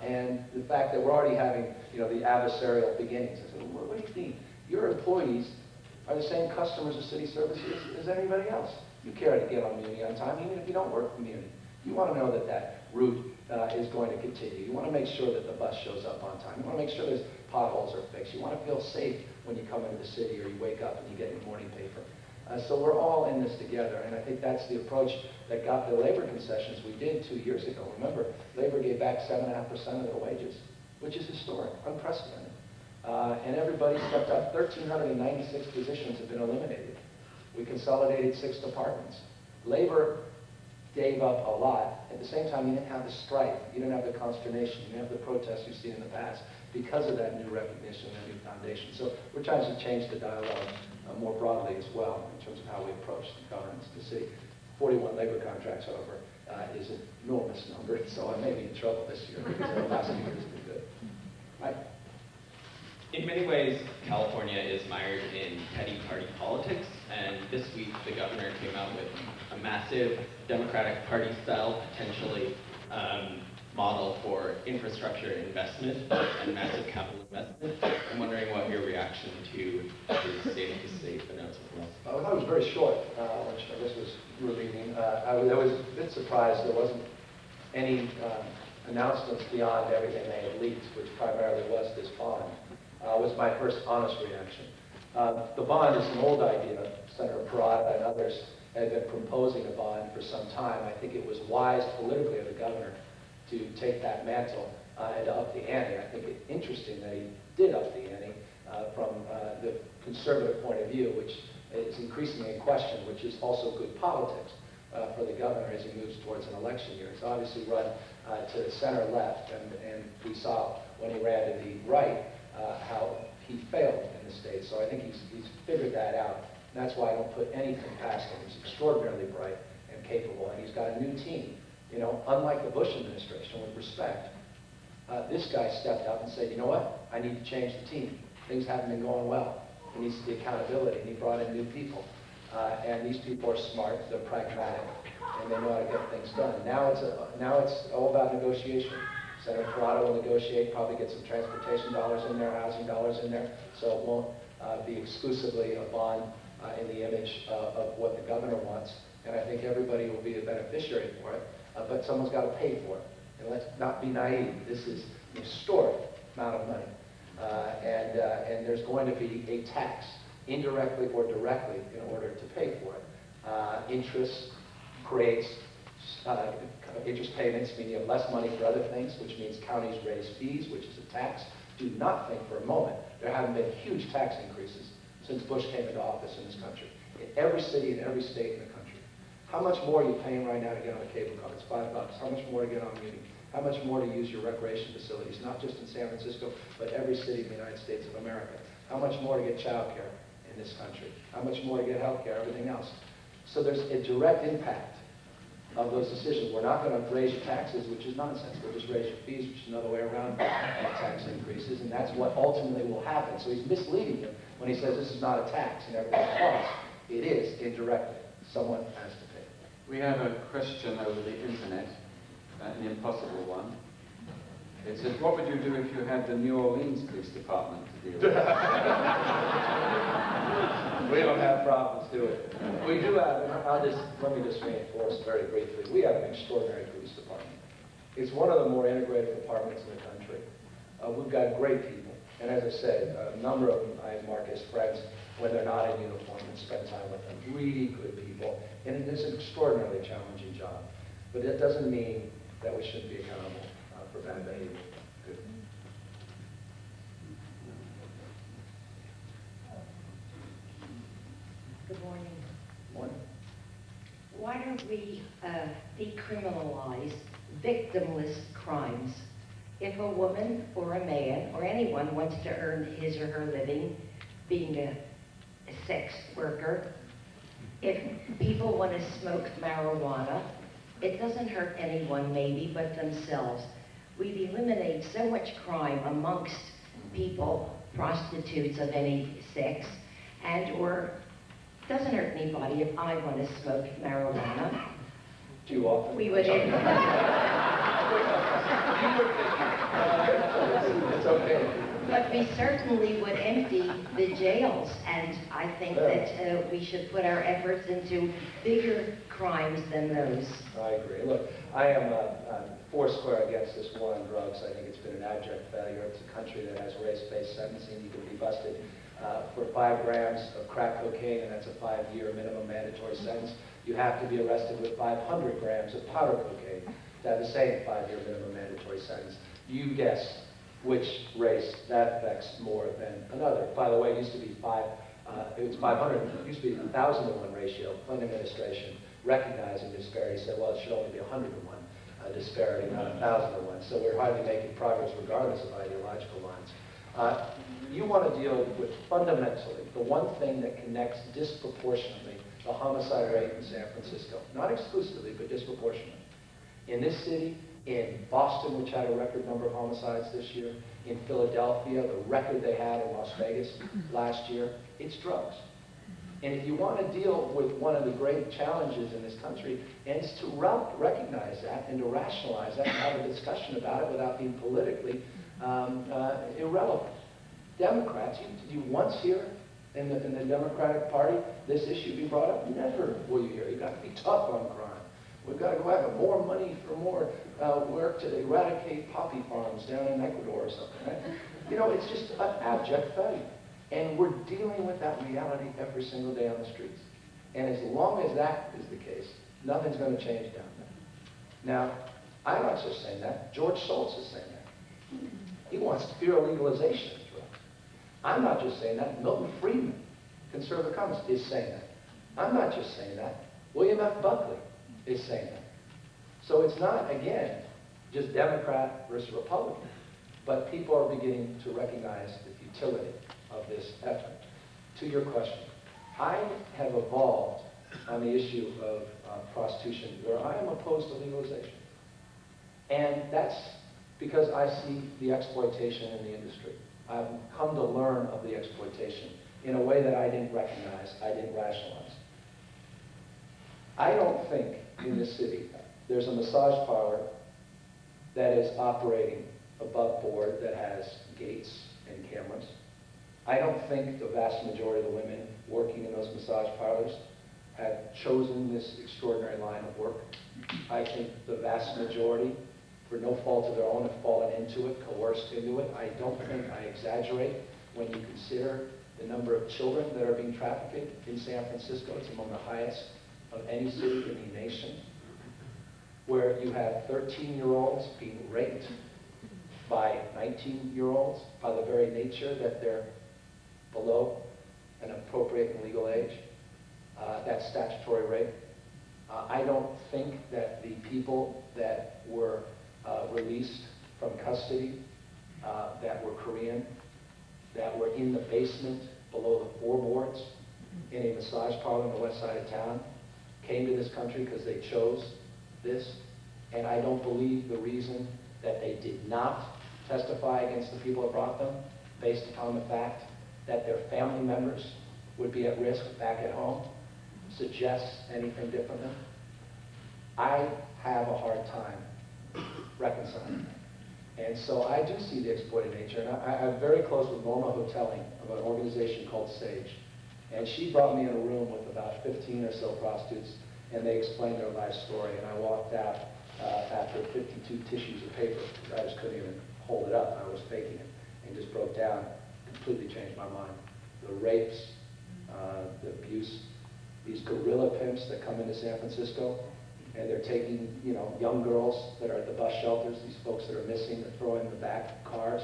And the fact that we're already having, the adversarial beginnings. I said, what do you mean? Your employees are the same customers of city services as anybody else. You care to get on Muni on time, even if you don't work for Muni. You want to know that route is going to continue. You want to make sure that the bus shows up on time. You want to make sure there's potholes are fixed. You want to feel safe when you come into the city or you wake up and you get your morning paper. So we're all in this together, and I think that's the approach that got the labor concessions we did 2 years ago. Remember, labor gave back 7.5% of their wages, which is historic, unprecedented. And everybody stepped up. 1,396 positions have been eliminated. We consolidated 6 departments. Labor gave up a lot. At the same time, you didn't have the strife. You didn't have the consternation. You didn't have the protests you've seen in the past because of that new recognition and new foundation. So we're trying to change the dialogue more broadly as well in terms of how we approach the governance of the city. 41 labor contracts, however, is an enormous number, so I may be in trouble this year because the last few years have been good. Right? In many ways, California is mired in petty party politics, and this week the governor came out with a massive Democratic Party-style, potentially model for infrastructure investment and massive capital investment. I'm wondering what your reaction to his state-of-the-state announcement was. I was very short, which I guess was you were reading. I was a bit surprised there wasn't any announcements beyond everything they had leaked, which primarily was this bond. Was my first honest reaction. The bond is an old idea. Senator Parada and others had been proposing a bond for some time. I think it was wise politically of the governor to take that mantle and to up the ante. I think it's interesting that he did up the ante from the conservative point of view, which is increasingly in question, which is also good politics for the governor as he moves towards an election year. He's obviously run to the center left, and we saw when he ran to the right how he failed in the state. So I think he's figured that out. And that's why I don't put anything past him. He's extraordinarily bright and capable, and he's got a new team. You know, unlike the Bush administration, with respect, this guy stepped up and said, you know what, I need to change the team. Things haven't been going well. He needs the accountability, and he brought in new people. And these people are smart, they're pragmatic, and they know how to get things done. Now it's all about negotiation. Senator Parada will negotiate, probably get some transportation dollars in there, housing dollars in there, so it won't be exclusively a bond in the image of what the governor wants. And I think everybody will be a beneficiary for it, but someone's got to pay for it. And let's not be naive. This is an historic amount of money. And there's going to be a tax, indirectly or directly, in order to pay for it. Interest creates interest payments, meaning you have less money for other things, which means counties raise fees, which is a tax. Do not think for a moment there haven't been huge tax increases since Bush came into office in this country. In every city and every state in the country. How much more are you paying right now to get on a cable car? It's $5. How much more to get on a meeting? How much more to use your recreation facilities, not just in San Francisco, but every city in the United States of America? How much more to get child care in this country? How much more to get health care, everything else? So there's a direct impact of those decisions. We're not going to raise your taxes, which is nonsense. We'll just raise your fees, which is another way around tax increases, and that's what ultimately will happen. So he's misleading you when he says this is not a tax and everything costs. It is indirectly. Someone has to pay. We have a question over the internet, an impossible one. It says, what would you do if you had the New Orleans Police Department to deal with? We don't have problems, do we? We do have, let me just reinforce very briefly, we have an extraordinary police department. It's one of the more integrated departments in the country. We've got great people. And as I said, a number of them I mark as friends when they're not in uniform and spend time with them. Really good people. And it is an extraordinarily challenging job. But it doesn't mean that we shouldn't be accountable for bad behavior. Good. Good morning. Morning. Why don't we decriminalize victimless crimes? If a woman or a man or anyone wants to earn his or her living being a sex worker, if people want to smoke marijuana, it doesn't hurt anyone maybe but themselves. We'd eliminate so much crime amongst people, prostitutes of any sex, and or doesn't hurt anybody if I want to smoke marijuana. Too often. We would It's okay. But we certainly would empty the jails, and I think that we should put our efforts into bigger crimes than those. I agree. Look, I am foursquare against this war on drugs. I think it's been an abject failure. It's a country that has race-based sentencing. You can be busted for 5 grams of crack cocaine, and that's a 5-year minimum mandatory sentence. You have to be arrested with 500 grams of powder cocaine to have the same 5-year minimum mandatory sentence. You guess which race that affects more than another. By the way, it used to be it was 500, it used to be a 1,000 to 1 ratio. Clinton administration recognizing disparity said, well, it should only be 100 to 1 disparity, not 1,000 to 1. So we're hardly making progress regardless of ideological lines. You want to deal with fundamentally the one thing that connects disproportionately the homicide rate in San Francisco. Not exclusively, but disproportionately. In this city, in Boston, which had a record number of homicides this year, in Philadelphia, the record they had in Las Vegas last year, it's drugs. And if you want to deal with one of the great challenges in this country, and it's to recognize that and to rationalize that and have a discussion about it without being politically irrelevant. Democrats, did you once hear in the Democratic Party this issue be brought up? Never will you hear. You've got to be tough on crime. We've got to go after more money for more work to eradicate poppy farms down in Ecuador or something, right? You know, it's just an abject failure. And we're dealing with that reality every single day on the streets. And as long as that is the case, nothing's going to change down there. Now, I'm not just saying that. George Shultz is saying that. He wants fear legalization of drugs. I'm not just saying that. Milton Friedman, conservative economist, is saying that. I'm not just saying that. William F. Buckley is saying that. So it's not, again, just Democrat versus Republican, but people are beginning to recognize the futility of this effort. To your question, I have evolved on the issue of prostitution where I am opposed to legalization. And that's because I see the exploitation in the industry. I've come to learn of the exploitation in a way that I didn't recognize, I didn't rationalize. I don't think in this city there's a massage parlor that is operating above board that has gates and cameras. I don't think the vast majority of the women working in those massage parlors have chosen this extraordinary line of work. I think the vast majority, for no fault of their own, have fallen into it, coerced into it. I don't think I exaggerate when you consider the number of children that are being trafficked in San Francisco. It's among the highest of any city in the nation, where you have 13-year-olds being raped by 19-year-olds by the very nature that they're below an appropriate and legal age. That's statutory rape. I don't think that the people that were released from custody, that were Korean, that were in the basement below the floorboards in a massage parlor on the west side of town, came to this country because they chose this. And I don't believe the reason that they did not testify against the people that brought them, based upon the fact that their family members would be at risk back at home, suggests anything differently. I have a hard time reconciling that. And so I do see the exploited nature. And I'm very close with Norma Hotelling of an organization called SAGE. And she brought me in a room with about 15 or so prostitutes, and they explained their life story. And I walked out after 52 tissues of paper, because I just couldn't even hold it up. I was faking it, and just broke down, completely changed my mind. The rapes, the abuse, these guerrilla pimps that come into San Francisco, and they're taking, young girls that are at the bus shelters, these folks that are missing, they're throwing in the back of cars,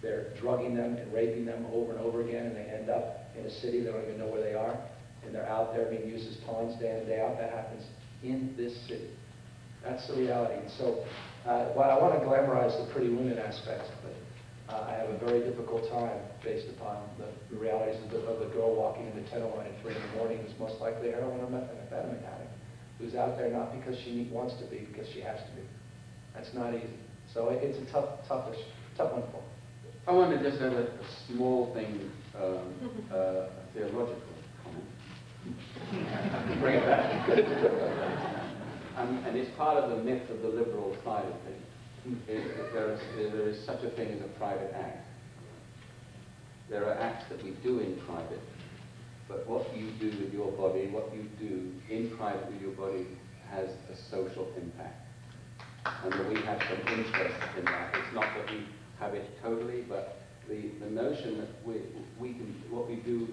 they're drugging them and raping them over and over again, and they end up in a city, they don't even know where they are, and they're out there being used as pawns day in and day out. That happens in this city. That's the reality. And so, while I want to glamorize the pretty women aspects of it, I have a very difficult time based upon the realities of the girl walking into 1001 at 3 in the morning who's most likely a heroin or methamphetamine addict, who's out there not because she wants to be, because she has to be. That's not easy. So it's a tough one for me. I want to just add a small thing, a theological comment. Bring it back. And it's part of the myth of the liberal side of things. There is such a thing as a private act. There are acts that we do in private, but what you do with your body, what you do in private with your body has a social impact. And that we have some interest in that. It's not that we have it totally, but the notion that what we do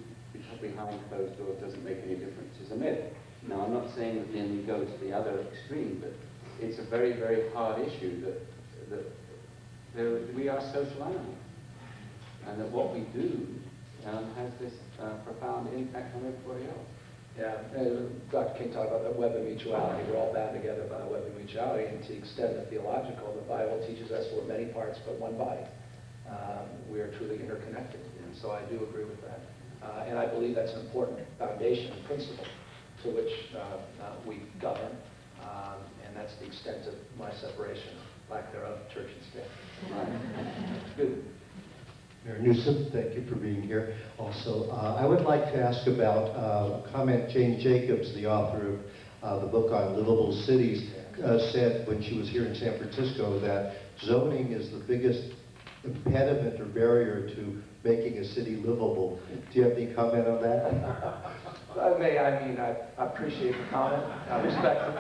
behind closed doors doesn't make any difference is a myth. Now, I'm not saying that then we go to the other extreme, but it's a very, very hard issue that we are social animals, and that what we do has this profound impact on everybody else. Yeah, Dr. King talked about the web of mutuality. We're all bound together by the web of mutuality, and to the extent that theological, the Bible teaches us we're many parts but one body. We are truly interconnected, and so I do agree with that. And I believe that's an important foundation and principle. to which we govern, and that's the extent of my separation, lack thereof, church and state. Good. Mayor Newsom, thank you for being here. Also, I would like to ask about a comment Jane Jacobs, the author of the book on livable cities, said when she was here in San Francisco that zoning is the biggest impediment or barrier to making a city livable. Do you have any comment on that? I appreciate the comment. I respect it.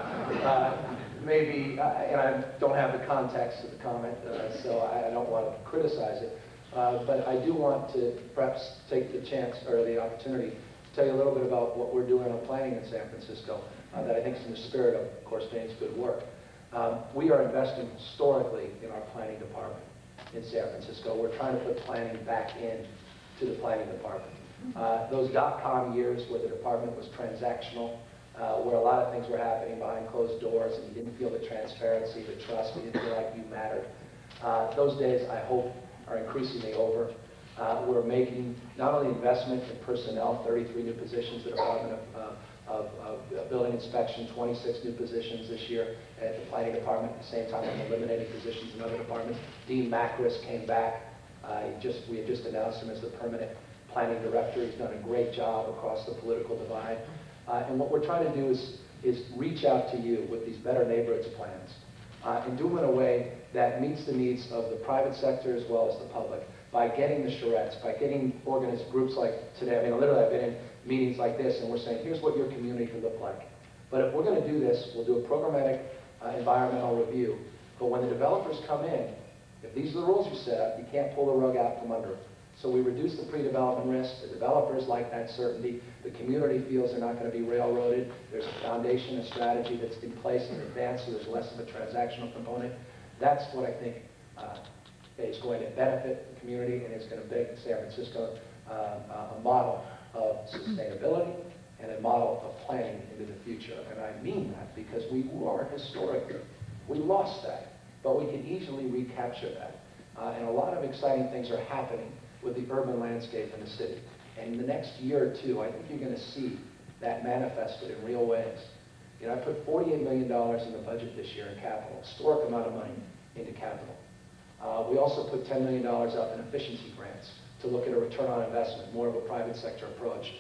Maybe, and I don't have the context of the comment, so I don't want to criticize it. But I do want to perhaps take the chance or the opportunity to tell you a little bit about what we're doing on planning in San Francisco that I think is in the spirit of course, Jane's good work. We are investing historically in our planning department in San Francisco. We're trying to put planning back in to the planning department. Those dot-com years where the department was transactional, where a lot of things were happening behind closed doors and you didn't feel the transparency, the trust, you didn't feel like you mattered. Those days, I hope, are increasingly over. We're making not only investment in personnel, 33 new positions at the Department of Building Inspection, 26 new positions this year at the Planning Department. At the same time, I'm eliminating positions in other departments. Dean Macris came back. We had just announced him as the permanent planning director. He's done a great job across the political divide. And what we're trying to do is reach out to you with these better neighborhoods plans and do them in a way that meets the needs of the private sector as well as the public by getting the charrettes, by getting organized groups like today. Literally, I've been in meetings like this and we're saying, here's what your community could look like. But if we're going to do this, we'll do a programmatic environmental review. But when the developers come in, if these are the rules you set up, you can't pull the rug out from under them. So we reduce the pre-development risk. The developers like that certainty. The community feels they're not going to be railroaded. There's a foundation, a strategy that's in place in advance, so there's less of a transactional component. That's what I think is going to benefit the community, and it's going to make San Francisco a model of sustainability and a model of planning into the future. And I mean that because we were historically, we lost that, but we can easily recapture that. And a lot of exciting things are happening with the urban landscape in the city. And in the next year or two, I think you're going to see that manifested in real ways. I put $48 million in the budget this year in capital, historic amount of money into capital. We also put $10 million up in efficiency grants to look at a return on investment, more of a private sector approach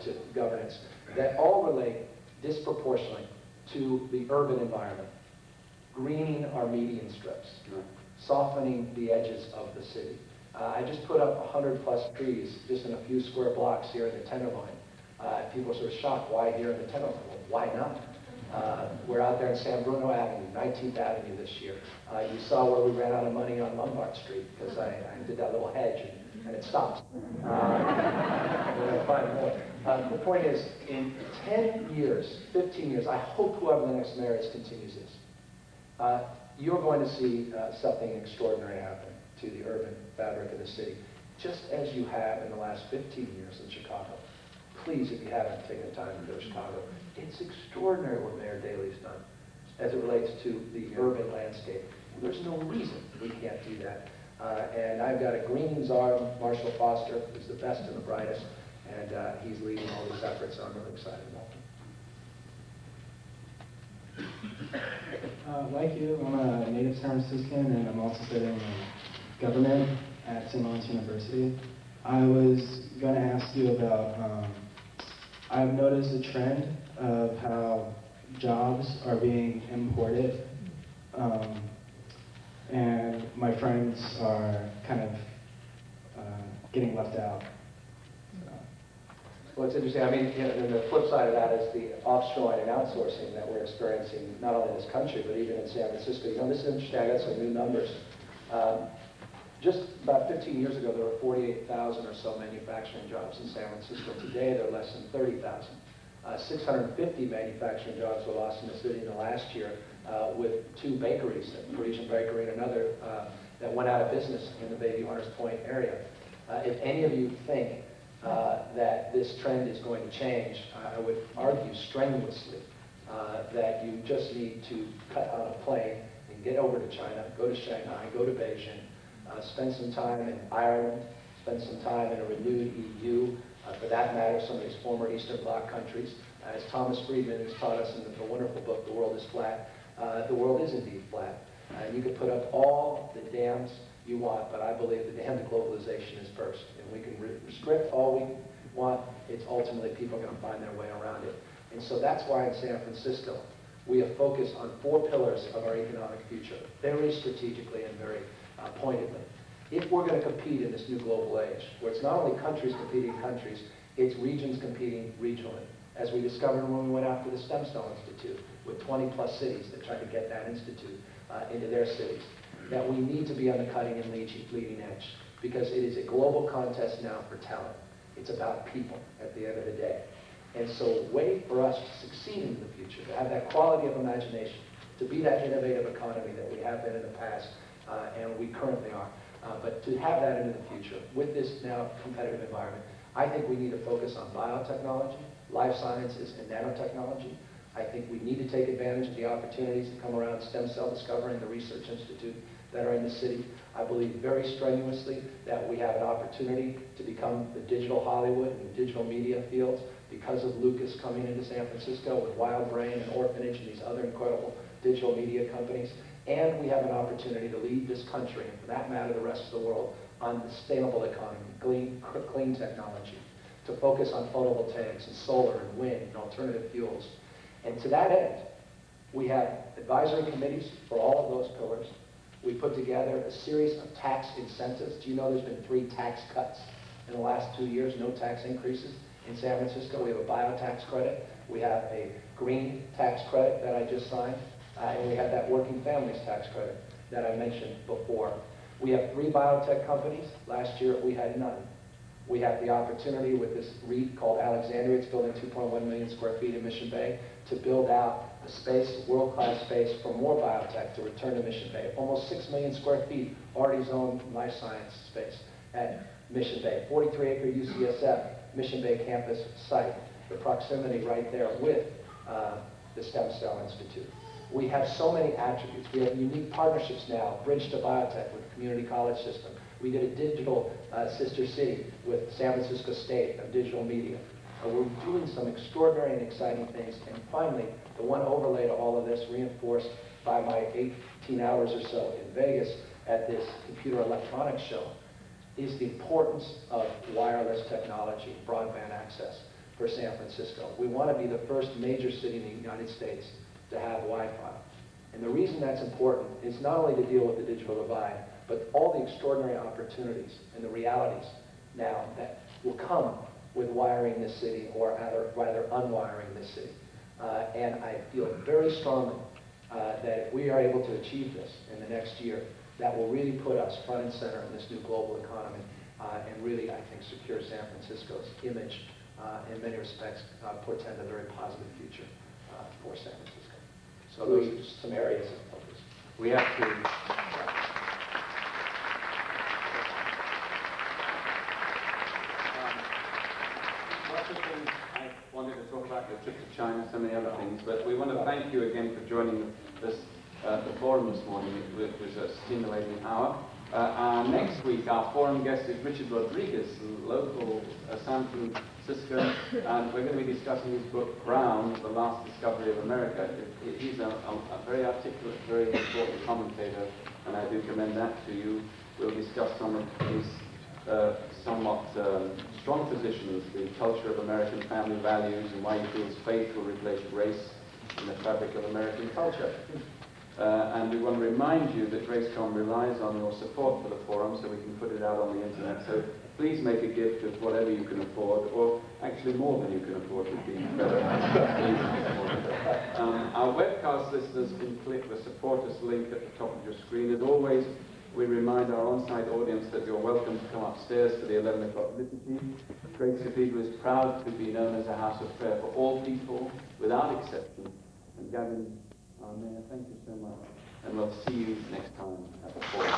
to governance, that all relate disproportionately to the urban environment, greening our median strips, softening the edges of the city. I just put up 100+ trees just in a few square blocks here in the Tenderloin. People are sort of shocked, why here in the Tenderloin? Well, why not? We're out there in San Bruno Avenue, 19th Avenue this year. You saw where we ran out of money on Lombard Street because I did that little hedge and it stopped. We're going to find more. The point is, in 10 years, 15 years, I hope whoever the next mayor is continues this. You're going to see something extraordinary happen to the urban fabric of the city, just as you have in the last 15 years in Chicago. Please, if you haven't taken the time to go to Chicago, it's extraordinary what Mayor Daley's done as it relates to the urban landscape. There's no reason we can't do that. And I've got a green czar, Marshall Foster, who's the best and the brightest, and he's leading all these efforts, so I'm really excited about them. Like you, I'm a native San Franciscan, and I'm also studying government at St. Lawrence University. I was going to ask you about, I've noticed a trend of how jobs are being imported, and my friends are kind of getting left out. Well, it's interesting. And the flip side of that is the offshoring and outsourcing that we're experiencing, not only in this country, but even in San Francisco. This is interesting. I got some new numbers. Just about 15 years ago, there were 48,000 or so manufacturing jobs in San Francisco. Today, there are less than 30,000. 650 manufacturing jobs were lost in the city in the last year with two bakeries, a Parisian bakery and another that went out of business in the Bayview Hunters Point area. If any of you think that this trend is going to change, I would argue strenuously that you just need to cut on a plane and get over to China, go to Shanghai, go to Beijing, spend some time in Ireland, spend some time in a renewed EU, for that matter, some of these former Eastern Bloc countries, As Thomas Friedman has taught us in the wonderful book, The World is Flat, the world is indeed flat. You can put up all the dams you want, but I believe the dam to globalization is first. And we can restrict all we want. It's ultimately people are going to find their way around it. And so that's why in San Francisco, we have focused on 4 pillars of our economic future, very strategically and very pointedly. If we're going to compete in this new global age, where it's not only countries competing countries, it's regions competing regionally, as we discovered when we went after the Stem Cell Institute with 20+ cities that tried to get that institute into their cities, that we need to be on the cutting and leading edge, because it is a global contest now for talent. It's about people at the end of the day. And so wait for us to succeed in the future, to have that quality of imagination, to be that innovative economy that we have been in the past, and we currently are. But to have that into the future with this now competitive environment, I think we need to focus on biotechnology, life sciences, and nanotechnology. I think we need to take advantage of the opportunities that come around stem cell discovery and the research institute that are in the city. I believe very strenuously that we have an opportunity to become the digital Hollywood and digital media fields because of Lucas coming into San Francisco with Wild Brain and Orphanage and these other incredible digital media companies. And we have an opportunity to lead this country, and for that matter, the rest of the world, on the sustainable economy, clean technology, to focus on photovoltaics and solar and wind and alternative fuels. And to that end, we have advisory committees for all of those pillars. We put together a series of tax incentives. Do you know there's been 3 tax cuts in the last 2 years, no tax increases? In San Francisco, we have a bio-tax credit. We have a green tax credit that I just signed. And we have that working families tax credit that I mentioned before. We have 3 biotech companies. Last year, we had none. We have the opportunity with this REIT called Alexandria. It's building 2.1 million square feet in Mission Bay to build out a space, world-class space for more biotech to return to Mission Bay. Almost 6 million square feet already zoned life science space at Mission Bay. 43-acre UCSF Mission Bay campus site. The proximity right there with the Stem Cell Institute. We have so many attributes. We have unique partnerships now, Bridge to Biotech with the community college system. We did a digital sister city with San Francisco State of digital media. We're doing some extraordinary and exciting things. And finally, the one overlay to all of this, reinforced by my 18 hours or so in Vegas at this computer electronics show, is the importance of wireless technology, broadband access for San Francisco. We want to be the first major city in the United States to have Wi-Fi. And the reason that's important is not only to deal with the digital divide, but all the extraordinary opportunities and the realities now that will come with wiring this city, or rather unwiring this city. And I feel very strongly that if we are able to achieve this in the next year, that will really put us front and center in this new global economy, and really, I think, secure San Francisco's image, in many respects, portend a very positive future for San Francisco. So those are just some areas of focus. We have to... Lots of things I wanted to talk about, your trip to China, so many other things, but we want to thank you again for joining this, the forum this morning. It was a stimulating hour. Next week, our forum guest is Richard Rodriguez, local San Francisco, and we're going to be discussing his book, Brown, The Last Discovery of America. He's a very articulate, very important commentator, and I do commend that to you. We'll discuss some of his somewhat strong positions, the culture of American family values, and why he feels faith will replace race in the fabric of American culture. And we want to remind you that GraceCom relies on your support for the forum so we can put it out on the internet. So please make a gift of whatever you can afford, or actually more than you can afford would be better. Our webcast listeners can click the Support Us link at the top of your screen. As always, we remind our on-site audience that you're welcome to come upstairs for the 11 o'clock liturgy. Grace Cathedral is proud to be known as a house of prayer for all people, without exception. And Gavin, our Mayor, thank you so much. And we'll see you next time at the forum.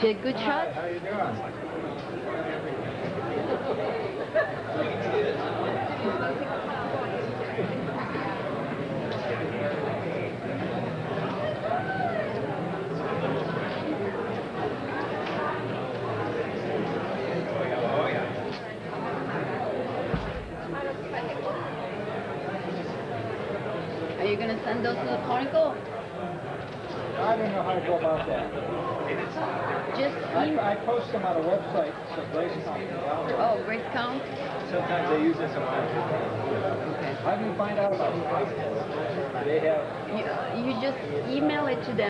Jake, good shot? How you doing? Are you going to send those to the Chronicle? I don't know how to go about that. Just I post them on a website, so Grace County. Oh, Grace Count? Sometimes they use it, sometimes they don't. Okay. How do you find out about it? They have You just email it to them.